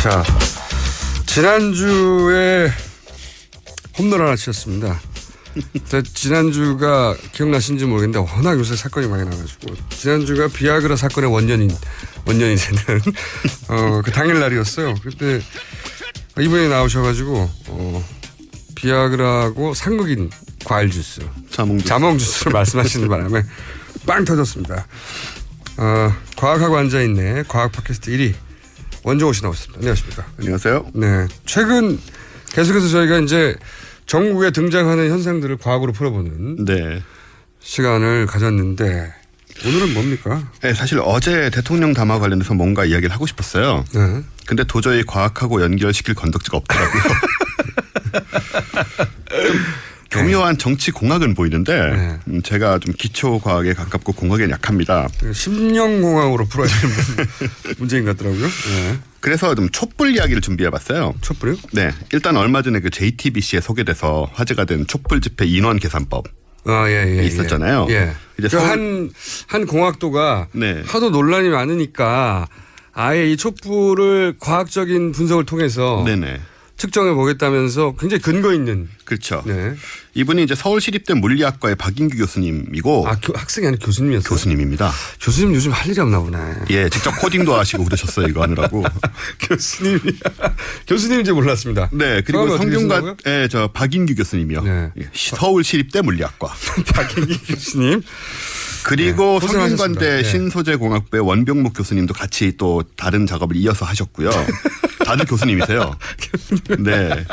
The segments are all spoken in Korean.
자, 지난주에 홈런 하나 치셨습니다. 지난주가 기억나시는지 모르겠는데 워낙 요새 사건이 많이 나가지고 지난주가 비아그라 사건의 원년이 되는 그 당일날이었어요. 그때 이분이 나오셔가지고 비아그라하고 상극인 과일 주스, 자몽 주스를 말씀하시는 바람에 빵 터졌습니다. 과학하고 앉아있네 과학 팟캐스트 1위 원종호 씨 나오셨습니다. 안녕하십니까? 안녕하세요. 네, 최근 계속해서 저희가 이제 전국에 등장하는 현상들을 과학으로 풀어보는 시간을 가졌는데 오늘은 뭡니까? 네, 사실 어제 대통령 담화 관련해서 뭔가 이야기를 하고 싶었어요. 네. 근데 도저히 과학하고 연결시킬 건덕지가 없더라고요. 교묘한 정치 공학은 보이는데 제가 좀 기초 과학에 가깝고 공학에 약합니다. 심령공학으로 풀어야 되는 문제인 것 같더라고요. 네. 그래서 좀 촛불 이야기를 준비해봤어요. 촛불이요? 네, 일단 얼마 전에 그 JTBC에 소개돼서 화제가 된 촛불 집회 인원 계산법. 있었잖아요. 예. 이제 한 공학도가 하도 논란이 많으니까 아예 이 촛불을 과학적인 분석을 통해서 측정해 보겠다면서 굉장히 근거 있는. 그렇죠. 네. 이분이 이제 서울시립대 물리학과의 박인규 교수님이고. 학생이 아니라 교수님이었어요? 교수님입니다. 교수님 요즘 할 일이 없나 보네. 예, 직접 코딩도 하시고 그러셨어요, 이거 하느라고. 교수님인지 몰랐습니다. 네, 그리고 성균관, 저 박인규 교수님이요. 네. 서울시립대 물리학과. 박인규 교수님. 그리고 성균관대 신소재공학부의 원병묵 교수님도 같이 또 다른 작업을 이어서 하셨고요. 다들 교수님이세요. 네.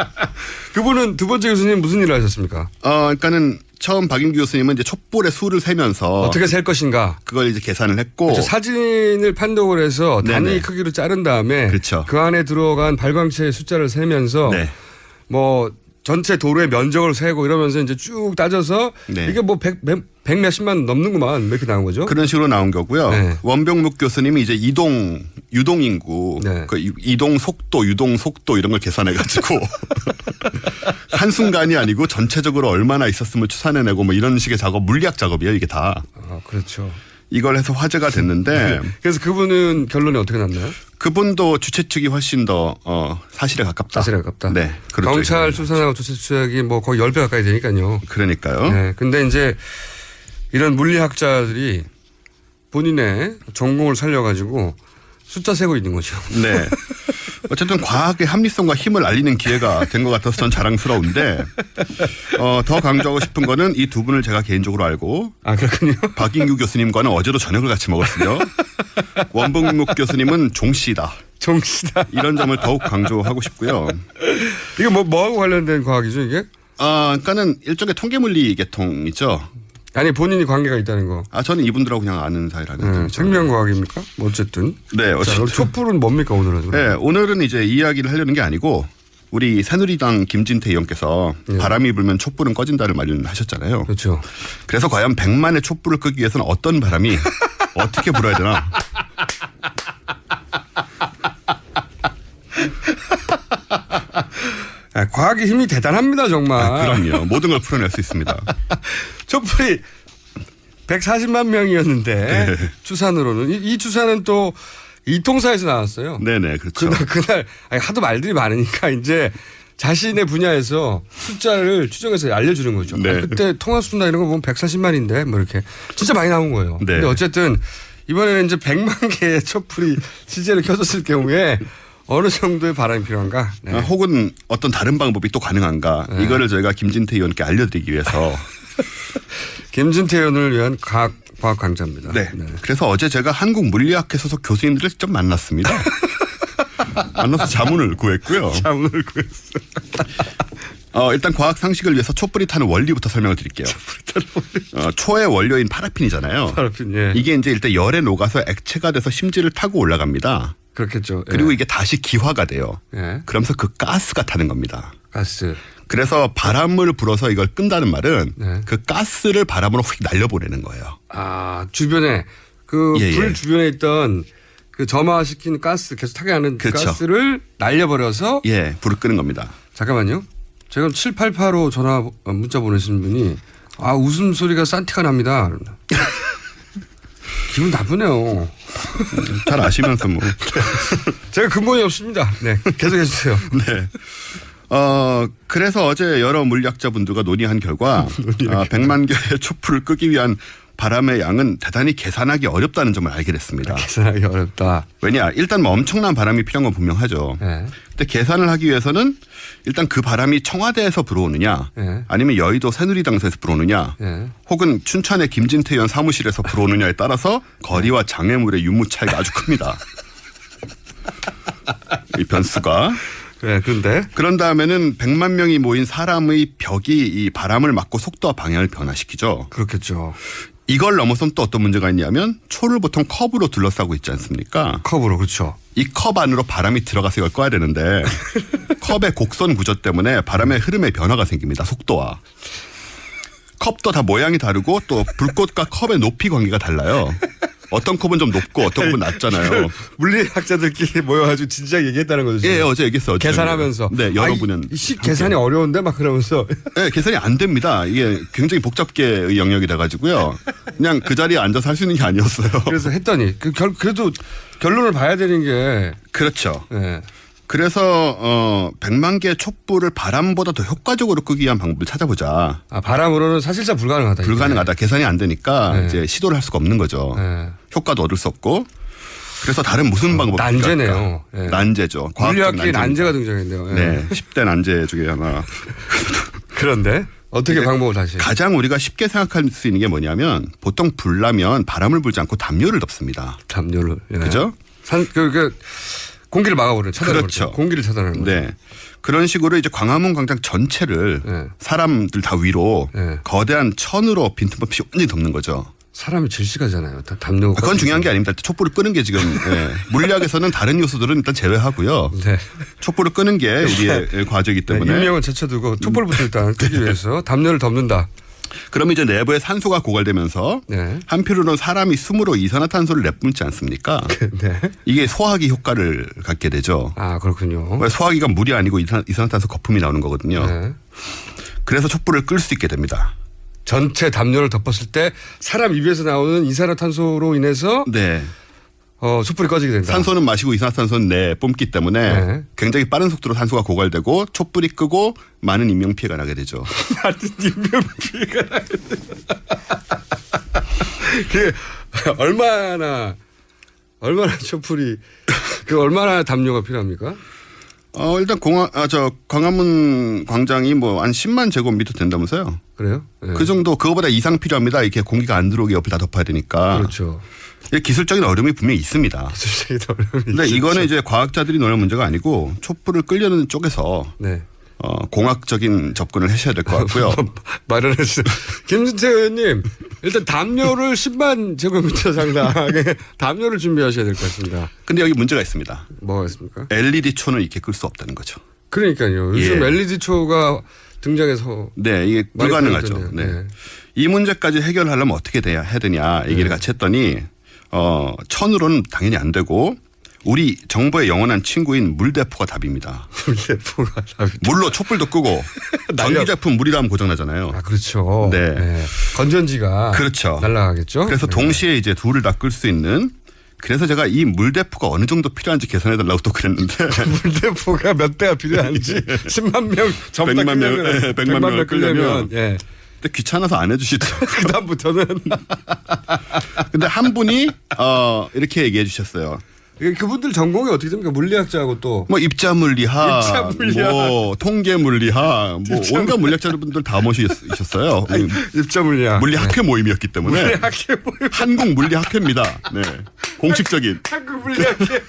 그분은 두 번째 교수님 무슨 일을 하셨습니까? 그러니까는 처음 박인규 교수님은 이제 촛불의 수를 세면서 어떻게 셀 것인가 그걸 이제 계산을 했고 그렇죠. 사진을 판독을 해서 단위 크기로 자른 다음에 그렇죠. 그 안에 들어간 발광체의 숫자를 세면서 뭐 전체 도로의 면적을 세고 이러면서 이제 쭉 따져서 이게 뭐 100 몇십만 넘는구만 이렇게 나온 거죠. 그런 식으로 나온 거고요. 원병묵 교수님이 이제 유동 인구, 그 이동 속도, 유동 속도 이런 걸 계산해가지고 한순간이 아니고 전체적으로 얼마나 있었음을 추산해내고 뭐 이런 식의 작업, 물리학 작업이에요 이게 다. 그렇죠. 이걸 해서 화제가 됐는데. 그래서 그분은 결론이 어떻게 났나요? 그분도 주최 측이 훨씬 더 사실에 가깝다. 사실에 가깝다. 네. 그렇죠. 경찰 수사하고 주최 측이 뭐 거의 10배 가까이 되니까요. 그러니까요. 네. 근데 이제 이런 물리학자들이 본인의 전공을 살려가지고 숫자 세고 있는 거죠. 네. 어쨌든 과학의 합리성과 힘을 알리는 기회가 된 것 같아서 전 자랑스러운데 더 강조하고 싶은 거는 이 두 분을 제가 개인적으로 알고 그렇군요. 박인규 교수님과는 어제도 저녁을 같이 먹었으며 원병묵 교수님은 종씨다. 이런 점을 더욱 강조하고 싶고요. 이게 뭐하고 관련된 과학이죠 이게? 그러니까는 일종의 통계물리 계통이죠. 아니 본인이 관계가 있다는 거. 저는 이분들하고 그냥 아는 사이라는. 생명과학입니까? 뭐 어쨌든. 네. 어쨌든. 촛불은 뭡니까 오늘은? 네. 오늘은 이제 이 이야기를 하려는 게 아니고 우리 새누리당 김진태 의원께서 바람이 불면 촛불은 꺼진다를 마련하셨잖아요. 그렇죠. 그래서 과연 100만의 촛불을 끄기 위해서는 어떤 바람이 어떻게 불어야 되나. 과학의 힘이 대단합니다 정말. 그럼요. 모든 걸 풀어낼 수 있습니다. 촛불이 140만 명이었는데 추산으로는 이 추산은 또 이통사에서 나왔어요. 네네 그렇죠. 그날 하도 말들이 많으니까 이제 자신의 분야에서 숫자를 추정해서 알려주는 거죠. 그때 통화 수나 이런 거 보면 140만인데 뭐 이렇게 진짜 많이 나온 거예요. 근데 어쨌든 이번에는 이제 100만 개의 촛불이 실제로 켜졌을 경우에 어느 정도의 바람이 필요한가? 혹은 어떤 다른 방법이 또 가능한가? 이거를 저희가 김진태 의원께 알려드리기 위해서. 김진태 의원을 위한 과학 강좌입니다. 네. 그래서 어제 제가 한국물리학회 소속 교수님들을 직접 만났습니다. 만나서 자문을 구했고요. 자문을 구했어요. 일단 과학 상식을 위해서 촛불이 타는 원리부터 설명을 드릴게요. 초의 원료인 파라핀이잖아요. 파라핀, 이게 이제 일단 열에 녹아서 액체가 돼서 심지를 타고 올라갑니다. 그렇겠죠. 그리고 이게 다시 기화가 돼요. 그러면서 그 가스가 타는 겁니다. 가스. 그래서 바람을 불어서 이걸 끈다는 말은 그 가스를 바람으로 휙 날려보내는 거예요. 주변에 불 주변에 있던 그 점화시킨 가스 계속 타게 하는 가스를 날려버려서 불을 끄는 겁니다. 잠깐만요. 제가 7885 문자 보내신 분이 웃음소리가 싼티가 납니다. 기분 나쁘네요. 잘 아시면서 뭐. 제가 근본이 없습니다. 네, 계속해 주세요. 네. 그래서 어제 여러 물리학자분들과 논의한 결과 100만 개의 촛불을 끄기 위한 바람의 양은 대단히 계산하기 어렵다는 점을 알게 됐습니다. 계산하기 어렵다. 왜냐? 일단 뭐 엄청난 바람이 필요한 건 분명하죠. 네. 근데 계산을 하기 위해서는 일단 그 바람이 청와대에서 불어오느냐 네. 아니면 여의도 새누리당에서 불어오느냐 네. 혹은 춘천의 김진태 의원 사무실에서 불어오느냐에 따라서 거리와 장애물의 유무 차이가 아주 큽니다. 이 변수가. 네, 그런데 그런 다음에는 100만 명이 모인 사람의 벽이 이 바람을 막고 속도와 방향을 변화시키죠. 그렇겠죠. 이걸 넘어선 또 어떤 문제가 있냐면 초를 보통 컵으로 둘러싸고 있지 않습니까? 컵으로 그렇죠. 이 컵 안으로 바람이 들어가서 이걸 꺼야 되는데 컵의 곡선 구조 때문에 바람의 흐름에 변화가 생깁니다. 속도와. 컵도 다 모양이 다르고 또 불꽃과 컵의 높이 관계가 달라요. 어떤 컵은 좀 높고 어떤 컵은 낮잖아요. 물리학자들끼리 모여가지고 진지하게 얘기했다는 거죠. 예, 어제 얘기했어요. 계산하면서. 네, 여러분은. 계산이 어려운데 막 그러면서. 네, 계산이 안 됩니다. 이게 굉장히 복잡계의 영역이 돼가지고요. 그냥 그 자리에 앉아서 할 수 있는 게 아니었어요. 그래서 했더니 그래도 결론을 봐야 되는 게. 그렇죠. 네. 그래서 100만 개의 촛불을 바람보다 더 효과적으로 끄기 위한 방법을 찾아보자. 바람으로는 사실상 불가능하다. 불가능하다. 계산이 안 되니까 네. 이제 시도를 할 수가 없는 거죠. 네. 효과도 얻을 수 없고. 그래서 다른 무슨 방법이 난제네요. 네. 난제죠. 물리학계에 난제가 등장했네요. 네. 10대 난제 중에 하나. 그런데 어떻게 방법을 다시. 가장 우리가 쉽게 생각할 수 있는 게 뭐냐면 보통 불나면 바람을 불지 않고 담요를 덮습니다. 담요를. 예. 그죠? 공기를 막아버리는 그렇죠. 공기를 차단하는 거죠. 네. 그런 식으로 이제 광화문 광장 전체를 네. 사람들 다 위로 네. 거대한 천으로 빈틈없이 완전히 덮는 거죠. 사람이 질식하잖아요. 담요가. 그건 중요한 게 아닙니다. 촛불을 끄는 게 지금 물리학에서는 다른 요소들은 일단 제외하고요. 네. 촛불을 끄는 게 우리의 과제이기 때문에. 인명은 제쳐두고 촛불부터 일단 끄기 위해서 담요를 덮는다. 그러면 이제 내부에 산소가 고갈되면서 네. 한편으로는 사람이 숨으로 이산화탄소를 내뿜지 않습니까? 네. 이게 소화기 효과를 갖게 되죠. 그렇군요. 소화기가 물이 아니고 이산화탄소 거품이 나오는 거거든요. 네. 그래서 촛불을 끌 수 있게 됩니다. 전체 담요를 덮었을 때 사람 입에서 나오는 이산화탄소로 인해서 네. 촛불이 꺼지게 된다. 산소는 마시고 이산화탄소는 내뿜기 때문에 네. 굉장히 빠른 속도로 산소가 고갈되고 촛불이 끄고 많은 인명피해가 나게 되죠. 많은 인명피해가 나게 된다. 그게 얼마나 촛불이 얼마나 담요가 필요합니까? 일단 광화문 광장이 뭐 한 10만 제곱미터 된다면서요. 그래요? 네. 그 정도 그거보다 이상 필요합니다. 이렇게 공기가 안 들어오게 옆을 다 덮어야 되니까. 그렇죠. 기술적인 어려움이 분명히 있습니다. 기술적인 어려움이. 근데 이거는 이제 과학자들이 논할 문제가 아니고 촛불을 끌려는 쪽에서 네. 공학적인 접근을 하셔야 될 것 같고요. 마련해 주세요. 김진태 의원님, 일단 담요를 10만 제곱미터 상당의 담요를 준비하셔야 될 것 같습니다. 근데 여기 문제가 있습니다. 뭐가 있습니까? LED 초는 이렇게 끌 수 없다는 거죠. 그러니까요. 요즘 예. LED 초가 등장해서. 네, 이게 불가능하죠. 네. 네. 이 문제까지 해결하려면 어떻게 해야 되냐 얘기를 같이 했더니 천으로는 당연히 안 되고 우리 정부의 영원한 친구인 물대포가 답입니다. 물대포가 답이다. 물로 촛불도 끄고 전기제품 물이라면 고장나잖아요. 그렇죠. 네. 네. 건전지가 그렇죠. 날아가겠죠. 그래서 네. 동시에 이제 둘을 다 끌 수 있는 그래서 제가 이 물대포가 어느 정도 필요한지 계산해달라고 또 그랬는데. 물대포가 몇 대가 필요한지 10만 명 전부 다 100만 명, 끌려면 100만 명을 끌려면. 예. 근데 귀찮아서 안 해주시죠. 그다음부터는 근데 한 분이 이렇게 얘기해 주셨어요. 그분들 전공이 어떻게 됩니까? 물리학자하고 또. 뭐 입자물리학, 뭐 통계물리학, 뭐 온갖 물리학자분들 다 모시셨어요. 입자물리학. 물리학회 모임이었기 때문에. 물리학회 모임. 한국물리학회입니다. 네. 공식적인. 한국물리학회.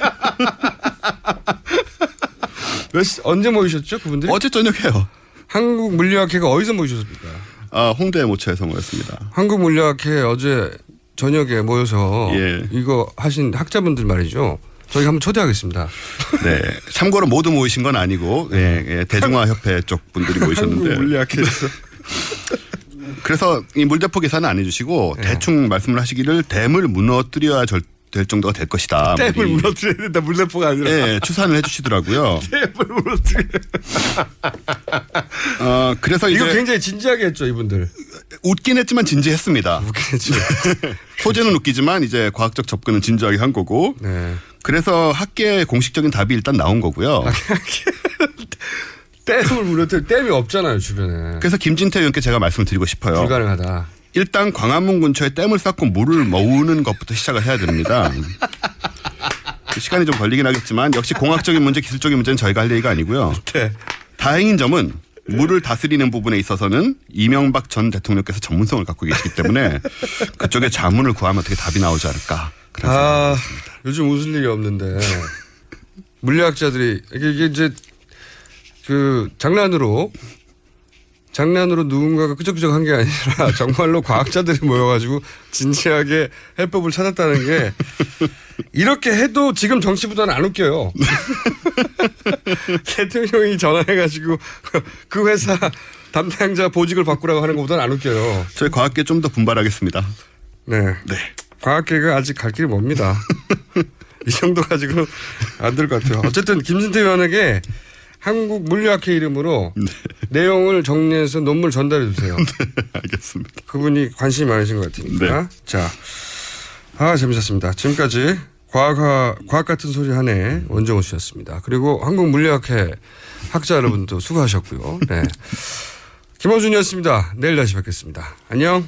언제 모이셨죠, 그분들? 어제 저녁에요. 한국물리학회가 어디서 모이셨습니까? 홍대 모처에서 모였습니다. 한국물리학회 어제 저녁에 모여서 예. 이거 하신 학자분들 말이죠. 저희 한번 초대하겠습니다. 네. 참고로 모두 모이신 건 아니고 대중화협회 쪽 분들이 모이셨는데. 한국물리학회에서. 그래서 이 물대포 계산은 안 해주시고 대충 말씀을 하시기를 댐을 무너뜨려야 될 정도가 될 것이다. 댐을 무너뜨려야 된다. 물대포가 아니라. 네. 추산을 해주시더라고요. 댐을 무너뜨려. 그래서 이거 이제 굉장히 진지하게 했죠, 이분들. 웃긴 했지만 진지했습니다. 웃기겠죠. 소재는 웃기지만 이제 과학적 접근은 진지하게 한 거고. 네. 그래서 학계의 공식적인 답이 일단 나온 거고요. 댐을 무너뜨릴 댐이 없잖아요, 주변에. 그래서 김진태 의원께 제가 말씀을 드리고 싶어요. 불가능하다. 일단 광화문 근처에 댐을 쌓고 물을 모으는 것부터 시작을 해야 됩니다. 시간이 좀 걸리긴 하겠지만 역시 공학적인 문제, 기술적인 문제는 저희가 할 얘기가 아니고요. 네. 다행인 점은 물을 다스리는 부분에 있어서는 이명박 전 대통령께서 전문성을 갖고 계시기 때문에 그쪽에 자문을 구하면 어떻게 답이 나오지 않을까. 그런 생각입니다. 요즘 웃을 일이 없는데 물리학자들이 이게 이제 그 장난으로 누군가가 끄적끄적 한 게 아니라 정말로 과학자들이 모여가지고 진지하게 해법을 찾았다는 게 이렇게 해도 지금 정치보다는 안 웃겨요. 대통령이 전화해가지고 그 회사 담당자 보직을 바꾸라고 하는 것보다는 안 웃겨요. 저희 과학계 좀 더 분발하겠습니다. 네. 네. 과학계가 아직 갈 길이 멉니다. 이 정도 가지고 안 될 것 같아요. 어쨌든 김진태 의원에게 한국 물리학회 이름으로 네. 내용을 정리해서 논문 전달해 주세요. 네, 알겠습니다. 그분이 관심이 많으신 것 같으니까. 네. 자, 재밌었습니다. 지금까지 과학 같은 소리 하네 원정우 씨였습니다. 그리고 한국 물리학회 학자 여러분도 수고하셨고요. 네. 김어준이었습니다. 내일 다시 뵙겠습니다. 안녕.